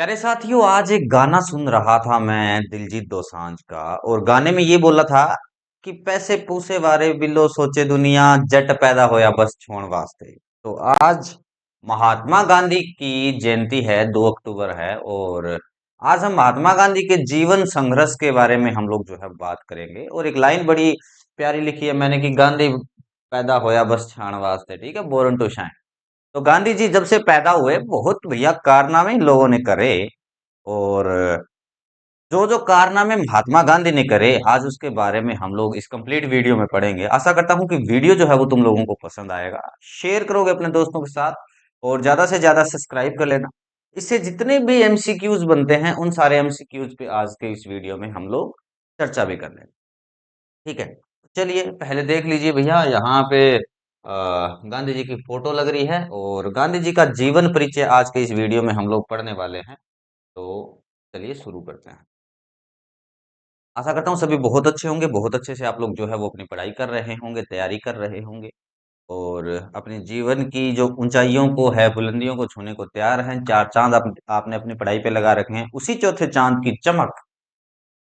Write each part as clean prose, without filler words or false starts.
प्यारे साथियों, आज एक गाना सुन रहा था मैं दिलजीत दोसांझ का। और गाने में ये बोला था कि पैसे पूसे वारे बिलो सोचे दुनिया जट पैदा होया बस छोड़ वास्ते। तो आज महात्मा गांधी की जयंती है, 2 अक्टूबर है। और आज हम महात्मा गांधी के जीवन संघर्ष के बारे में हम लोग जो है बात करेंगे। और एक लाइन बड़ी प्यारी लिखी है मैंने कि गांधी पैदा होया बस छाण वास्ते, ठीक है, बोरन टू शाइन। तो गांधी जी जब से पैदा हुए बहुत भैया कारनामे इन लोगों ने करे। और जो जो कारनामे महात्मा गांधी ने करे आज उसके बारे में हम लोग इस कंप्लीट वीडियो में पढ़ेंगे। आशा करता हूं कि वीडियो जो है वो तुम लोगों को पसंद आएगा। शेयर करोगे अपने दोस्तों के साथ और ज्यादा से ज्यादा सब्सक्राइब कर लेना। इससे जितने भी एमसीक्यूज बनते हैं उन सारे एमसीक्यूज पे आज के इस वीडियो में हम लोग चर्चा भी कर लेंगे। ठीक है, चलिए पहले देख लीजिए भैया, यहाँ पे गांधी जी की फोटो लग रही है और गांधी जी का जीवन परिचय आज के इस वीडियो में हम लोग पढ़ने वाले हैं। तो चलिए शुरू करते हैं। आशा करता हूँ सभी बहुत अच्छे होंगे, बहुत अच्छे से आप लोग जो है वो अपनी पढ़ाई कर रहे होंगे, तैयारी कर रहे होंगे। और अपने जीवन की जो ऊंचाइयों को है, बुलंदियों को छूने को तैयार हैं। चार चांद आपने अपनी पढ़ाई पे लगा रखे हैं। उसी चौथे चांद की चमक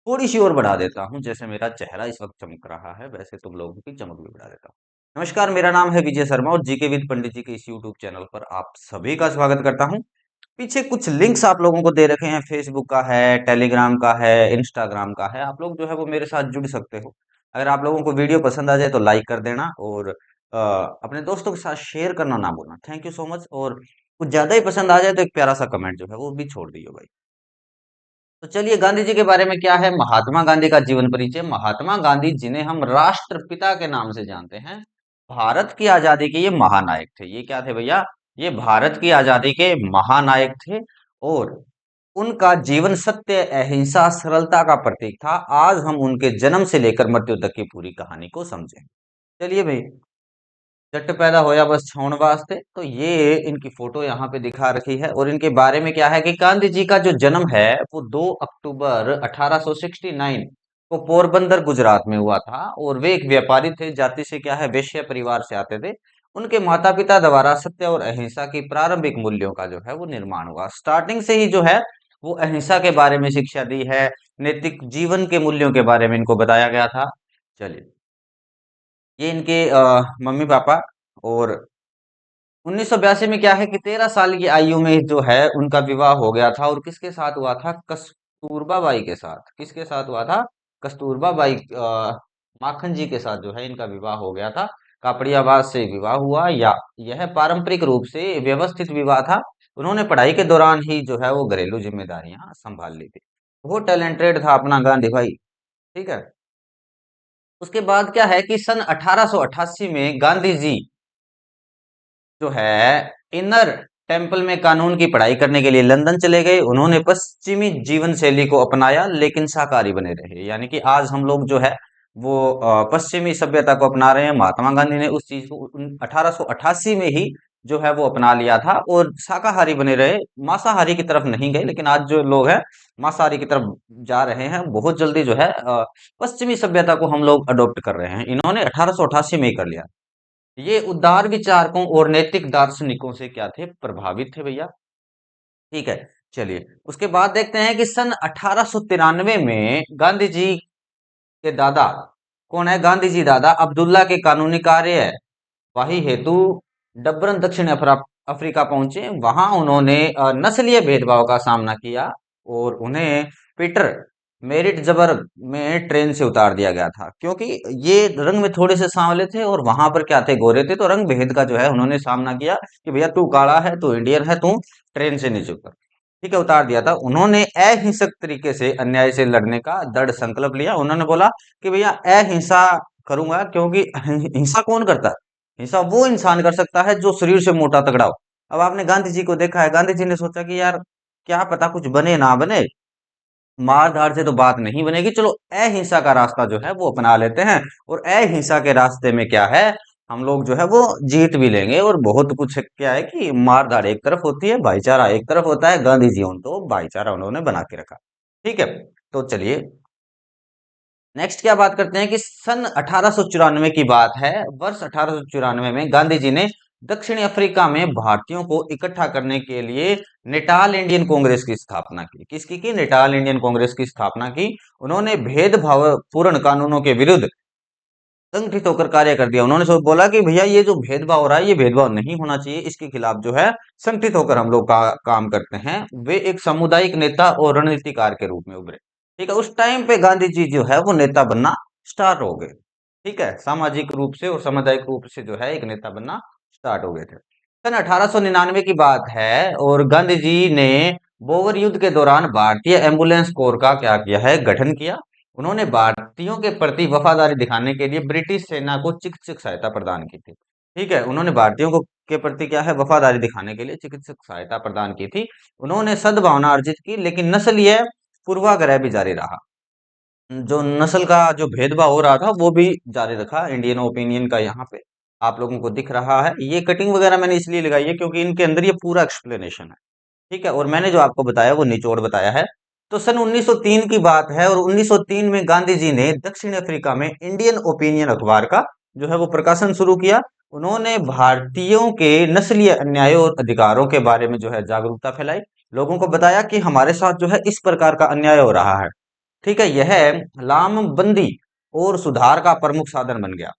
थोड़ी सी और बढ़ा देता हूँ। जैसे मेरा चेहरा इस वक्त चमक रहा है वैसे तुम लोगों की चमक भी बढ़ा देता हूँ। नमस्कार, मेरा नाम है विजय शर्मा और जीके विद पंडित जी के इस यूट्यूब चैनल पर आप सभी का स्वागत करता हूँ। पीछे कुछ लिंक्स आप लोगों को दे रखे हैं, फेसबुक का है, टेलीग्राम का है, इंस्टाग्राम का है। आप लोग जो है वो मेरे साथ जुड़ सकते हो। अगर आप लोगों को वीडियो पसंद आ जाए तो लाइक कर देना और अपने दोस्तों के साथ शेयर करना ना भूलना। Thank you so much. और कुछ ज्यादा ही पसंद आ जाए तो एक प्यारा सा कमेंट जो है वो भी छोड़ दियो भाई। तो चलिए गांधी जी के बारे में क्या है। महात्मा गांधी का जीवन परिचय। महात्मा गांधी जिन्हें हम राष्ट्रपिता के नाम से जानते हैं, भारत की आजादी के ये महानायक थे। ये क्या थे भैया? ये भारत की आजादी के महानायक थे। और उनका जीवन सत्य, अहिंसा, सरलता का प्रतीक था। आज हम उनके जन्म से लेकर मृत्यु तक की पूरी कहानी को समझें। चलिए भाई, जट पैदा होया बस छाउण वास्ते। तो ये इनकी फोटो यहाँ पे दिखा रखी है। और इनके बारे में क्या है कि गांधी जी का जो जन्म है वो 2 अक्टूबर 1869 को पोरबंदर गुजरात में हुआ था। और वे एक व्यापारी थे, जाति से क्या है वैश्य परिवार से आते थे। उनके माता पिता द्वारा सत्य और अहिंसा की प्रारंभिक मूल्यों का जो है वो निर्माण हुआ। स्टार्टिंग से ही जो है वो अहिंसा के बारे में शिक्षा दी है, नैतिक जीवन के मूल्यों के बारे में इनको बताया गया था। चलिए, ये इनके मम्मी पापा। और 1982 में क्या है कि 13 साल की आयु में जो है उनका विवाह हो गया था। और किसके साथ हुआ था? कस्तूरबा बाई के साथ। किसके साथ हुआ था? कस्तूरबा बाई माखन जी के साथ जो है इनका विवाह हो गया था। कापड़ियाबाद से विवाह हुआ, या यह पारंपरिक रूप से व्यवस्थित विवाह था। उन्होंने पढ़ाई के दौरान ही जो है वो घरेलू जिम्मेदारियां संभाल ली थी। बहुत टैलेंटेड था अपना गांधी भाई। ठीक है, उसके बाद क्या है कि सन 1888 में गांधी जी जो है इनर टेम्पल में कानून की पढ़ाई करने के लिए लंदन चले गए। उन्होंने पश्चिमी जीवन शैली को अपनाया लेकिन शाकाहारी बने रहे। यानी कि आज हम लोग जो है वो पश्चिमी सभ्यता को अपना रहे हैं। महात्मा गांधी ने उस चीज को 1888 में ही जो है वो अपना लिया था और शाकाहारी बने रहे, मांसाहारी की तरफ नहीं गए। लेकिन आज जो लोग हैं मांसाहारी की तरफ जा रहे हैं। बहुत जल्दी जो है पश्चिमी सभ्यता को हम लोग अडॉप्ट कर रहे हैं। इन्होंने 1888 में ही कर लिया। ये उदार विचारकों और नैतिक दार्शनिकों से क्या थे? प्रभावित थे भैया। ठीक है, चलिए उसके बाद देखते हैं कि सन 1893 में गांधी जी के दादा, कौन है? गांधी जी दादा अब्दुल्ला के कानूनी कार्य वाही हेतु डबरन दक्षिण अफ्रीका पहुंचे। वहां उन्होंने नस्लीय भेदभाव का सामना किया और उन्हें पीटर मेरिट जबर में ट्रेन से उतार दिया गया था, क्योंकि ये रंग में थोड़े से सांवले थे और वहां पर क्या थे? गोरे थे। तो रंग भेद का जो है उन्होंने सामना किया कि भैया तू काला है, तू इंडियन है, तू ट्रेन से नीचे उतर। ठीक है, उतार दिया था। उन्होंने अहिंसक तरीके से अन्याय से लड़ने का दृढ़ संकल्प लिया। उन्होंने बोला कि भैया अहिंसा करूंगा, क्योंकि हिंसा कौन करता है? हिंसा वो इंसान कर सकता है जो शरीर से मोटा तगड़ा हो। अब आपने गांधी जी को देखा है, गांधी जी ने सोचा कि यार क्या पता कुछ बने ना बने, मार धाड़ से तो बात नहीं बनेगी, चलो अहिंसा का रास्ता जो है वो अपना लेते हैं। और अहिंसा के रास्ते में क्या है, हम लोग जो है वो जीत भी लेंगे। और बहुत कुछ क्या है कि मार धाड़ एक तरफ होती है, भाईचारा एक तरफ होता है। गांधी जी उन तो भाईचारा उन्होंने बना के रखा। ठीक है, तो चलिए नेक्स्ट क्या बात करते हैं कि सन 1894 की बात है। वर्ष 1894 में गांधी जी ने दक्षिण अफ्रीका में भारतीयों को इकट्ठा करने के लिए नेटाल इंडियन कांग्रेस की स्थापना की। किसकी की? नेटाल इंडियन कांग्रेस की स्थापना की। उन्होंने भेदभाव पूर्ण कानूनों के विरुद्ध संगठित होकर कार्य कर दिया। उन्होंने सब बोला कि भैया ये जो भेदभाव हो रहा है ये भेदभाव नहीं होना चाहिए, इसके खिलाफ जो है संगठित होकर हम लोग काम करते हैं। वे एक सामुदायिक नेता और रणनीतिकार के रूप में उभरे। ठीक है, उस टाइम पे गांधी जी जो है वो नेता बनना स्टार्ट हो गए। ठीक है, सामाजिक रूप से और सामुदायिक रूप से जो है एक नेता बनना स्टार्ट हो गए थे। सन 1899 की बात है और गांधी जी ने बोअर युद्ध के दौरान भारतीय एम्बुलेंस कोर का क्या किया है? गठन किया। उन्होंने भारतीयों के प्रति वफादारी दिखाने के लिए ब्रिटिश सेना को चिकित्सक सहायता प्रदान की थी। ठीक है, उन्होंने भारतीयों को के प्रति क्या है? वफादारी दिखाने के लिए चिकित्सक सहायता प्रदान की थी। उन्होंने सद्भावना अर्जित की, लेकिन नस्लीय पूर्वाग्रह भी जारी रहा। जो नस्ल का जो भेदभाव हो रहा था वो भी जारी रखा। इंडियन ओपिनियन का यहाँ पे आप लोगों को दिख रहा है। ये कटिंग वगैरह मैंने इसलिए लगाई है क्योंकि इनके अंदर ये पूरा एक्सप्लेनेशन है। ठीक है, और मैंने जो आपको बताया वो निचोड़ बताया है। तो सन 1903 की बात है और 1903 में गांधी जी ने दक्षिण अफ्रीका में इंडियन ओपिनियन अखबार का जो है वो प्रकाशन शुरू किया। उन्होंने भारतीयों के नस्लीय अन्यायों और अधिकारों के बारे में जो है जागरूकता फैलाई। लोगों को बताया कि हमारे साथ जो है इस प्रकार का अन्याय हो रहा है। ठीक है, यह लामबंदी और सुधार का प्रमुख साधन बन गया।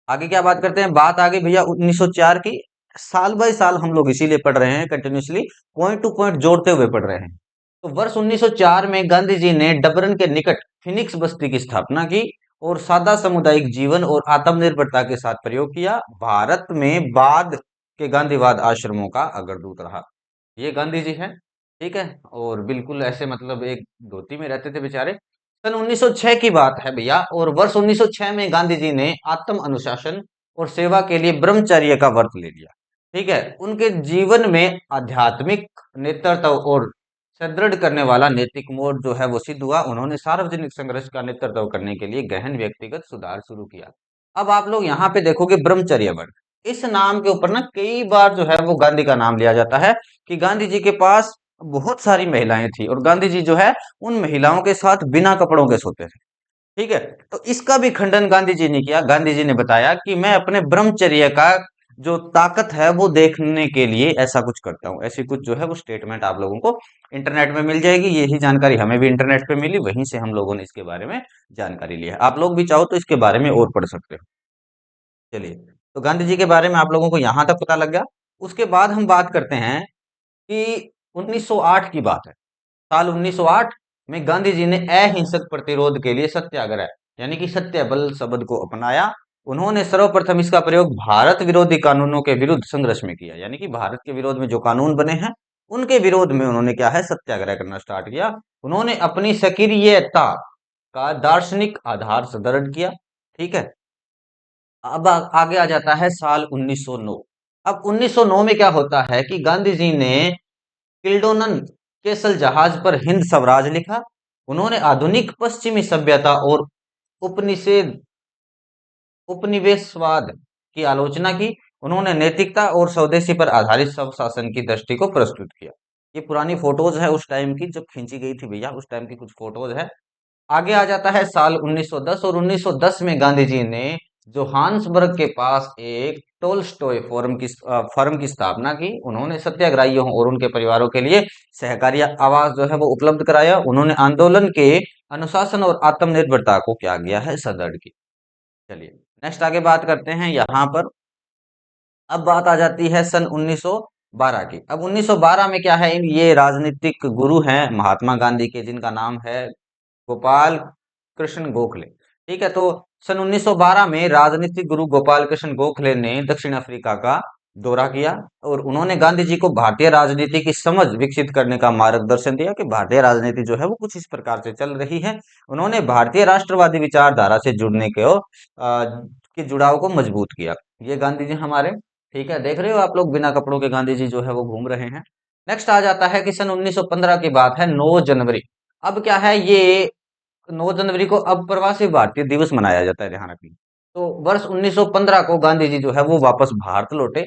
आगे क्या बात करते हैं? बात आगे भैया 1904 की। साल बाय साल हम लोग इसीलिए पढ़ रहे हैं, कंटिन्यूसली पॉइंट टू पॉइंट जोड़ते हुए पढ़ रहे हैं। तो वर्ष 1904 में गांधी जी ने डबरन के निकट फिनिक्स बस्ती की स्थापना की और सादा सामुदायिक जीवन और आत्मनिर्भरता के साथ प्रयोग किया। भारत में बाद के गांधीवाद आश्रमों का अग्रदूत रहा। ये गांधी जी हैं। ठीक है, और बिल्कुल ऐसे मतलब एक धोती में रहते थे बेचारे। सन 1906 की बात है भैया और वर्ष 1906 में गांधी जी ने आत्म अनुशासन और सेवा के लिए ब्रह्मचर्य का व्रत ले लिया। ठीक है, उनके जीवन में आध्यात्मिक नेतृत्व और सुदृढ़ करने वाला नैतिक मोड़ जो है वो सिद्ध हुआ। उन्होंने सार्वजनिक संघर्ष का नेतृत्व करने के लिए गहन व्यक्तिगत सुधार शुरू किया। अब आप लोग यहाँ पे देखोगे ब्रह्मचर्य व्रत, इस नाम के ऊपर ना कई बार जो है वो गांधी का नाम लिया जाता है कि गांधी जी के पास बहुत सारी महिलाएं थी और गांधी जी जो है उन महिलाओं के साथ बिना कपड़ों के सोते थे। ठीक है, तो इसका भी खंडन गांधी जी ने किया। गांधी जी ने बताया कि मैं अपने ब्रह्मचर्य का जो ताकत है वो देखने के लिए ऐसा कुछ करता हूँ। ऐसी कुछ जो है वो स्टेटमेंट आप लोगों को इंटरनेट में मिल जाएगी। यही जानकारी हमें भी इंटरनेट पे मिली, वहीं से हम लोगों ने इसके बारे में जानकारी ली है। आप लोग भी चाहो तो इसके बारे में और पढ़ सकते हो। चलिए, तो गांधी जी के बारे में आप लोगों को यहां तक पता लग गया। उसके बाद हम बात करते हैं कि 1908 की बात है। साल 1908 में गांधी जी ने अहिंसक प्रतिरोध के लिए सत्याग्रह यानी कि सत्य बल शब्द को अपनाया। उन्होंने सर्वप्रथम इसका प्रयोग भारत विरोधी कानूनों के विरुद्ध संघर्ष में किया, यानी कि भारत के विरोध में जो कानून बने हैं उनके विरोध में उन्होंने क्या है? सत्याग्रह करना स्टार्ट किया। उन्होंने अपनी सक्रियता का दार्शनिक आधार सुदृढ़ किया। ठीक है, अब आगे आ जाता है साल 1909। अब 1909 में क्या होता है कि गांधी जी ने किल्डोनन केसल जहाज पर हिंद स्वराज लिखा। उन्होंने आधुनिक पश्चिमी सभ्यता और उपनिषेध उपनिवेशवाद की आलोचना की। उन्होंने नैतिकता और स्वदेशी पर आधारित स्वशासन की दृष्टि को प्रस्तुत किया। ये पुरानी फोटोज है उस टाइम की जब खींची गई थी भैया, उस टाइम की कुछ फोटोज है। आगे आ जाता है साल 1910 और 1910 में गांधी जी ने जोहान्सबर्ग के पास एक टोल्स्टॉय फर्म की स्थापना की। उन्होंने सत्याग्रहियों और उनके परिवारों के लिए सहकारी आवास जो है वो उपलब्ध कराया। उन्होंने आंदोलन के अनुशासन और आत्मनिर्भरता को क्या किया है? सुदृढ़ की। चलिए, नेक्स्ट आगे बात करते हैं यहाँ पर। अब बात आ जाती है सन 1912 की। अब 1912 में क्या है? ये राजनीतिक गुरु हैं महात्मा गांधी के, जिनका नाम है गोपाल कृष्ण गोखले। ठीक है, तो सन 1912 में राजनीतिक गुरु गोपाल कृष्ण गोखले ने दक्षिण अफ्रीका का दौरा किया और उन्होंने गांधी जी को भारतीय राजनीति की समझ विकसित करने का मार्गदर्शन दिया कि भारतीय राजनीति जो है वो कुछ इस प्रकार से चल रही है। उन्होंने भारतीय राष्ट्रवादी विचारधारा से जुड़ने के जुड़ाव को मजबूत किया। ये गांधी जी हमारे। ठीक है, देख रहे हो आप लोग बिना कपड़ों के गांधी जी जो है वो घूम रहे हैं। नेक्स्ट आ जाता है कि सन 1915 की बात है, 9 जनवरी। अब क्या है? ये 9 जनवरी को अब प्रवासी भारतीय दिवस मनाया जाता है, ध्यान रखिए। तो वर्ष 1915 को गांधी जी जो है वो वापस भारत लौटे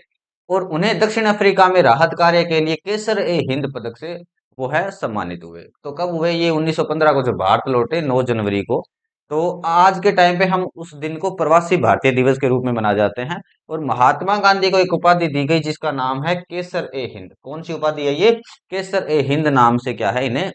और उन्हें दक्षिण अफ्रीका में राहत कार्य के लिए केसर ए हिंद पदक से वो है सम्मानित हुए। तो कब हुए ये? 1915 को जब भारत लौटे 9 जनवरी को। तो आज के टाइम पे हम उस दिन को प्रवासी भारतीय दिवस के रूप में मना जाते हैं। और महात्मा गांधी को एक उपाधि दी गई जिसका नाम है केसर ए हिंद। कौन सी उपाधि है ये? केसर ए हिंद नाम से क्या है इन्हें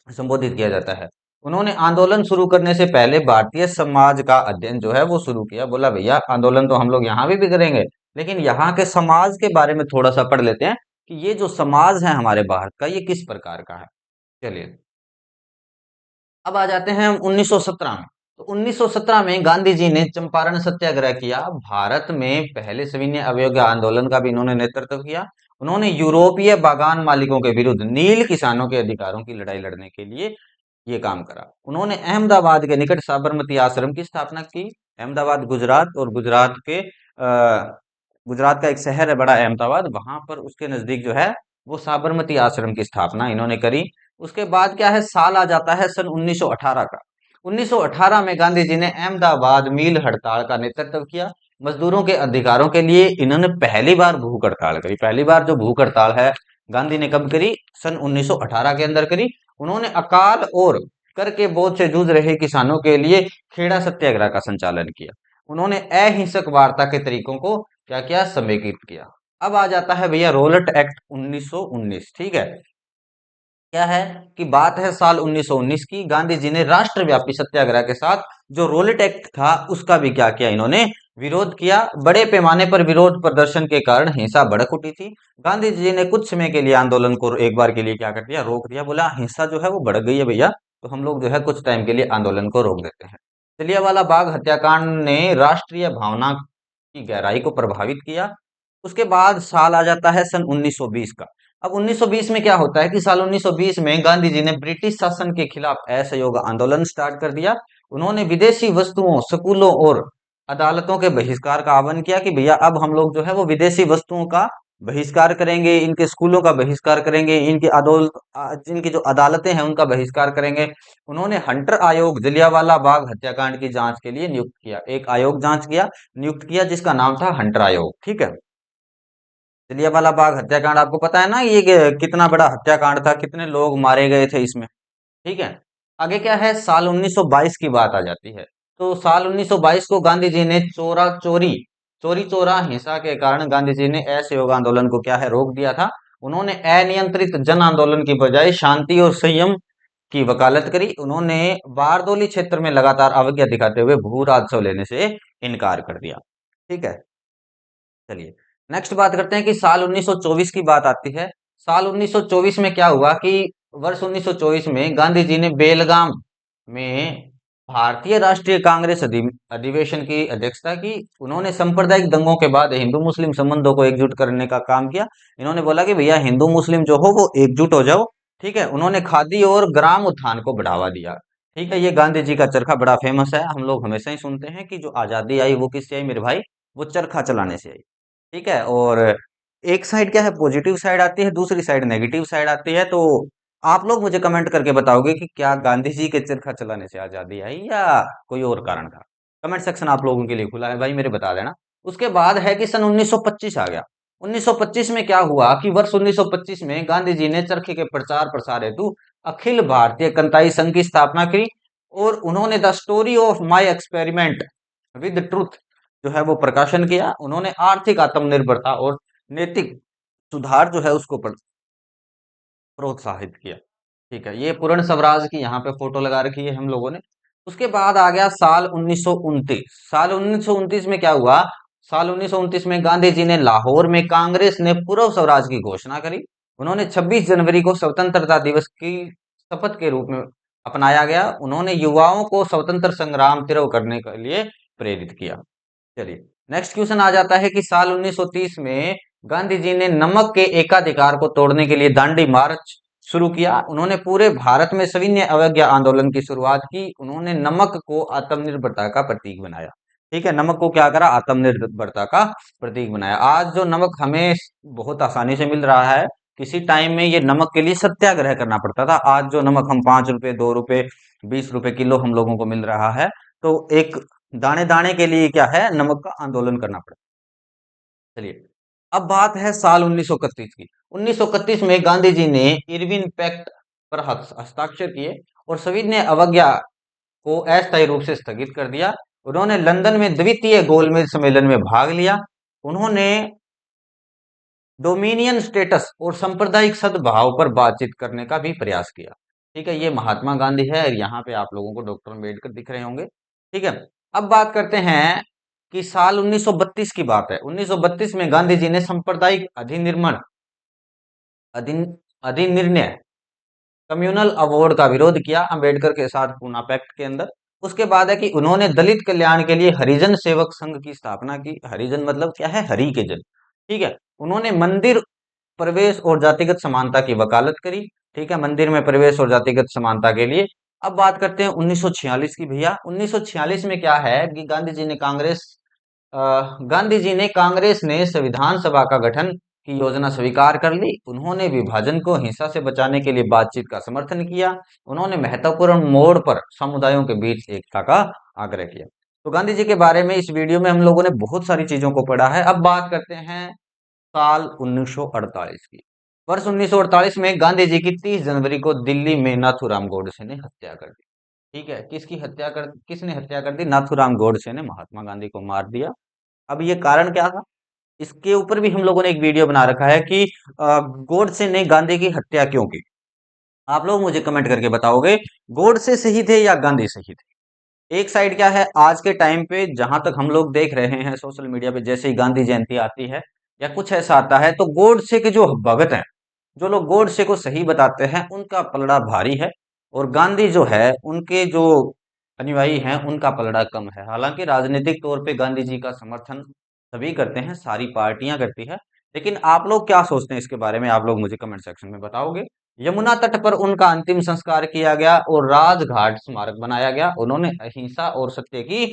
संबोधित किया जाता है। उन्होंने आंदोलन शुरू करने से पहले भारतीय समाज का अध्ययन जो है वो शुरू किया। बोला भैया आंदोलन तो हम लोग यहाँ भी करेंगे, लेकिन यहाँ के समाज के बारे में थोड़ा सा पढ़ लेते हैं कि ये जो समाज है हमारे भारत का ये किस प्रकार का है। चलिए अब आ जाते हैं हम 1917 में। तो 1917 में गांधी जी ने चंपारण सत्याग्रह किया। भारत में पहले सविनय अवज्ञा आंदोलन का भी इन्होंने नेतृत्व किया। उन्होंने यूरोपीय बागान मालिकों के विरुद्ध नील किसानों के अधिकारों की लड़ाई लड़ने के लिए ये काम करा। उन्होंने अहमदाबाद के निकट साबरमती आश्रम की स्थापना की। अहमदाबाद गुजरात, और गुजरात का एक शहर है बड़ा अहमदाबाद, वहां पर उसके नजदीक जो है वो साबरमती आश्रम की स्थापना इन्होंने करी। उसके बाद क्या है, साल आ जाता है सन 1918 का। 1918 में गांधी जी ने अहमदाबाद मील हड़ताल का नेतृत्व किया। मजदूरों के अधिकारों के लिए इन्होंने पहली बार भूख हड़ताल करी। पहली बार जो भूख हड़ताल है गांधी ने कब करी? सन 1918 के अंदर करी। उन्होंने अकाल और कर के बोझ से जूझ रहे किसानों के लिए खेड़ा सत्याग्रह का संचालन किया। उन्होंने अहिंसक वार्ता के तरीकों को क्या किया? समेकित किया। अब आ जाता है भैया रोलट एक्ट 1919। ठीक है, क्या है कि बात है साल 1919 की। गांधी जी ने राष्ट्रव्यापी सत्याग्रह के साथ जो रोलेट एक्ट था उसका भी क्या किया? इन्होंने विरोध किया। बड़े पैमाने पर विरोध प्रदर्शन के कारण हिंसा भड़क उठी थी। गांधी जी ने कुछ समय के लिए आंदोलन को एक बार के लिए क्या कर दिया? रोक दिया। बोला हिंसा जो है वो भड़क गई है भैया, तो हम लोग जो है कुछ टाइम के लिए आंदोलन को रोक देते हैं। जलियांवाला बाग हत्याकांड ने राष्ट्रीय भावना की गहराई को प्रभावित किया। उसके बाद साल आ जाता है सन 1920 का। अब 1920 में क्या होता है कि साल 1920 में गांधी जी ने ब्रिटिश शासन के खिलाफ असहयोग आंदोलन स्टार्ट कर दिया। उन्होंने विदेशी वस्तुओं, स्कूलों और अदालतों के बहिष्कार का आह्वान किया कि भैया अब हम लोग जो है वो विदेशी वस्तुओं का बहिष्कार करेंगे, इनके स्कूलों का बहिष्कार करेंगे, इनकी जो अदालतें हैं उनका बहिष्कार करेंगे। उन्होंने हंटर आयोग जलियांवाला बाग हत्याकांड की जांच के लिए नियुक्त किया। एक आयोग नियुक्त किया जिसका नाम था हंटर आयोग। ठीक है, जलियांवाला बाग हत्याकांड आपको पता है ना, ये कितना बड़ा हत्याकांड था, कितने लोग मारे गए थे इसमें। ठीक है, आगे क्या है, साल 1922 की बात आ जाती है। तो साल 1922 को गांधी जी ने चोरी चोरा हिंसा के कारण गांधी जी ने असहयोग आंदोलन को क्या है रोक दिया था। उन्होंने अनियंत्रित जन आंदोलन की बजाय शांति और संयम की वकालत करी। उन्होंने बारदोली क्षेत्र में लगातार अवज्ञा दिखाते हुए भू राजस्व लेने से इनकार कर दिया। ठीक है, चलिए नेक्स्ट बात करते हैं कि साल 1924 की बात आती है। साल 1924 में क्या हुआ कि वर्ष 1924 में गांधी जी ने बेलगाम में भारतीय राष्ट्रीय कांग्रेस अधिवेशन की अध्यक्षता की। उन्होंने सांप्रदायिक दंगों के बाद हिंदू मुस्लिम संबंधों को एकजुट करने का काम किया। इन्होंने बोला कि भैया हिंदू मुस्लिम जो हो वो एकजुट हो जाओ। ठीक है, उन्होंने खादी और ग्राम उत्थान को बढ़ावा दिया। ठीक है, ये गांधी जी का चरखा बड़ा फेमस है, हम लोग हमेशा ही सुनते हैं कि जो आजादी आई वो किससे आई मेरे भाई? वो चरखा चलाने से आई। ठीक है, और एक साइड क्या है, पॉजिटिव साइड आती है, दूसरी साइड नेगेटिव साइड आती है। तो आप लोग मुझे कमेंट करके बताओगे कि क्या गांधी जी के चरखा चलाने से आजादी आई या कोई और कारण था? कमेंट सेक्शन आप लोगों के लिए खुला है भाई, मेरे बता देना। उसके बाद है कि सन 1925 आ गया। 1925 में क्या हुआ कि वर्ष 1925 में गांधी जी ने चरखे के प्रचार प्रसार हेतु अखिल भारतीय कंताई संघ की स्थापना की। और उन्होंने the story of my experiment with truth जो है वो प्रकाशन किया। उन्होंने आर्थिक आत्मनिर्भरता और नैतिक सुधार जो है उसको प्रोत्साहित किया। ठीक है, ये पूर्ण स्वराज की यहाँ पे फोटो लगा रखी है हम लोगों ने। उसके बाद आ गया साल 1929। साल 1929 में क्या हुआ? साल 1929 में गांधी जी ने लाहौर में कांग्रेस ने पूर्व स्वराज की घोषणा करी। उन्होंने 26 जनवरी को स्वतंत्रता दिवस की शपथ के रूप में अपनाया गया। उन्होंने युवाओं को स्वतंत्र संग्राम तीव्र करने के लिए प्रेरित किया। चलिए नेक्स्ट क्वेश्चन आ जाता है कि साल 1930 में गांधी जी ने नमक के एकाधिकार को तोड़ने के लिए दांडी मार्च शुरू किया। उन्होंने पूरे भारत में सविनय अवज्ञा आंदोलन की शुरुआत की। उन्होंने नमक को आत्मनिर्भरता का प्रतीक बनाया। ठीक है, नमक को क्या करा? आत्मनिर्भरता का प्रतीक बनाया। आज जो नमक हमें बहुत आसानी से मिल रहा है, किसी टाइम में ये नमक के लिए सत्याग्रह करना पड़ता था। आज जो नमक हम 5 रुपए, 2 रुपए, 20 रुपए किलो हम लोगों को मिल रहा है, तो एक दाने दाने के लिए क्या है, नमक का आंदोलन करना पड़ा। चलिए अब बात है साल 1931 की। 1931 में गांधी जी ने इरविन पैक्ट पर हस्ताक्षर किए और सविनय अवज्ञा को अस्थायी रूप से स्थगित कर दिया। उन्होंने लंदन में द्वितीय गोलमेज सम्मेलन में भाग लिया। उन्होंने डोमिनियन स्टेटस और सांप्रदायिक सद्भाव पर बातचीत करने का भी प्रयास किया। ठीक है, ये महात्मा गांधी है और यहाँ पे आप लोगों को डॉक्टर अम्बेडकर दिख रहे होंगे। ठीक है, अब बात करते हैं कि साल 1932 की बात है। 1932 में गांधी जी ने सांप्रदायिक अधिन अधिनिर्णय कम्युनल अवार्ड का विरोध किया अंबेडकर के साथ पूना पैक्ट के अंदर। उसके बाद है कि उन्होंने दलित कल्याण के लिए हरिजन सेवक संघ की स्थापना की। हरिजन मतलब क्या है? हरि के जन। ठीक है, उन्होंने मंदिर प्रवेश और जातिगत समानता की वकालत करी। ठीक है, मंदिर में प्रवेश और जातिगत समानता के लिए। अब बात करते हैं 1946 की भैया। 1946 में क्या है कि गांधी जी ने कांग्रेस ने संविधान सभा का गठन की योजना स्वीकार कर ली। उन्होंने विभाजन को हिंसा से बचाने के लिए बातचीत का समर्थन किया। उन्होंने महत्वपूर्ण मोड़ पर समुदायों के बीच एकता का आग्रह किया। तो गांधी जी के बारे में इस वीडियो में हम लोगों ने बहुत सारी चीजों को पढ़ा है। अब बात करते हैं साल 1948 की। वर्ष 1948 में गांधी जी की 30 जनवरी को दिल्ली में नाथूराम गोडसे ने हत्या कर दी। ठीक है, किसने हत्या कर दी? नाथूराम गोडसे ने महात्मा गांधी को मार दिया। अब ये कारण क्या था? इसके ऊपर भी हम लोगों ने एक वीडियो बना रखा है कि गोडसे ने गांधी की हत्या क्यों की। आप लोग मुझे कमेंट करके बताओगे, गोडसे सही थे या गांधी सही थे? एक साइड क्या है, आज के टाइम पे जहां तक हम लोग देख रहे हैं सोशल मीडिया पे, जैसे ही गांधी जयंती आती है या कुछ ऐसा आता है, तो गोडसे के जो भगत हैं, जो लोग गोडसे को सही बताते हैं, उनका पलड़ा भारी है। और गांधी जो है, उनके जो अनुयायी हैं, उनका पलड़ा कम है। हालांकि राजनीतिक तौर पे गांधी जी का समर्थन सभी करते हैं, सारी पार्टियां करती है। लेकिन आप लोग क्या सोचते हैं इसके बारे में? आप लोग मुझे कमेंट सेक्शन में बताओगे। यमुना तट पर उनका अंतिम संस्कार किया गया और राजघाट स्मारक बनाया गया। उन्होंने अहिंसा और सत्य की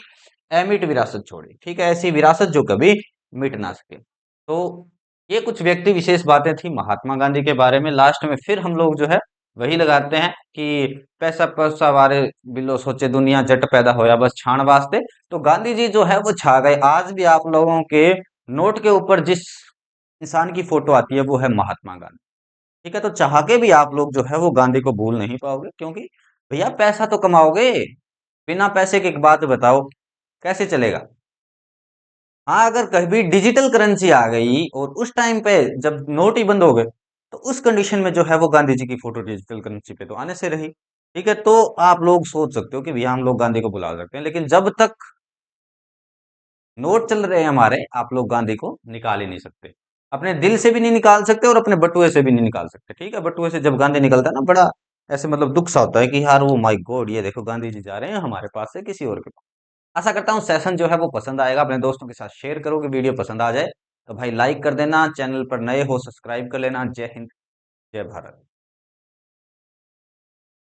अमिट विरासत छोड़ी। ठीक है, ऐसी विरासत जो कभी मिट ना सके। तो ये कुछ व्यक्ति विशेष बातें थी महात्मा गांधी के बारे में। लास्ट में फिर हम लोग जो है वही लगाते हैं कि पैसा पैसा वारे बिलो सोचे दुनिया, जट पैदा होया बस छाण वास्ते। तो गांधी जी जो है वो छा गए। आज भी आप लोगों के नोट के ऊपर जिस इंसान की फोटो आती है वो है महात्मा गांधी। ठीक है, तो चाह के भी आप लोग जो है वो गांधी को भूल नहीं पाओगे, क्योंकि भैया पैसा तो कमाओगे, बिना पैसे के एक बात बताओ कैसे चलेगा? हाँ, अगर कभी डिजिटल करेंसी आ गई और उस टाइम पे जब नोट ही बंद हो गए, तो उस कंडीशन में जो है वो गांधी जी की फोटो डिजिटल करेंसी पे तो आने से रही। ठीक है, तो आप लोग सोच सकते हो कि भैया हम लोग गांधी को बुला सकते हैं, लेकिन जब तक नोट चल रहे हैं हमारे, आप लोग गांधी को निकाल ही नहीं सकते। अपने दिल से भी नहीं निकाल सकते और अपने बटुए से भी नहीं निकाल सकते। ठीक है, बटुए से जब गांधी निकलता है ना, बड़ा ऐसे मतलब दुख सा होता है कि यार वो माय गॉड, ये देखो गांधी जी जा रहे हैं हमारे पास से किसी और के पास। आशा करता हूँ सेशन जो है वो पसंद आएगा। अपने दोस्तों के साथ शेयर करो कि वीडियो पसंद आ जाए तो भाई लाइक कर देना। चैनल पर नए हो सब्सक्राइब कर लेना। जय हिंद, जय भारत।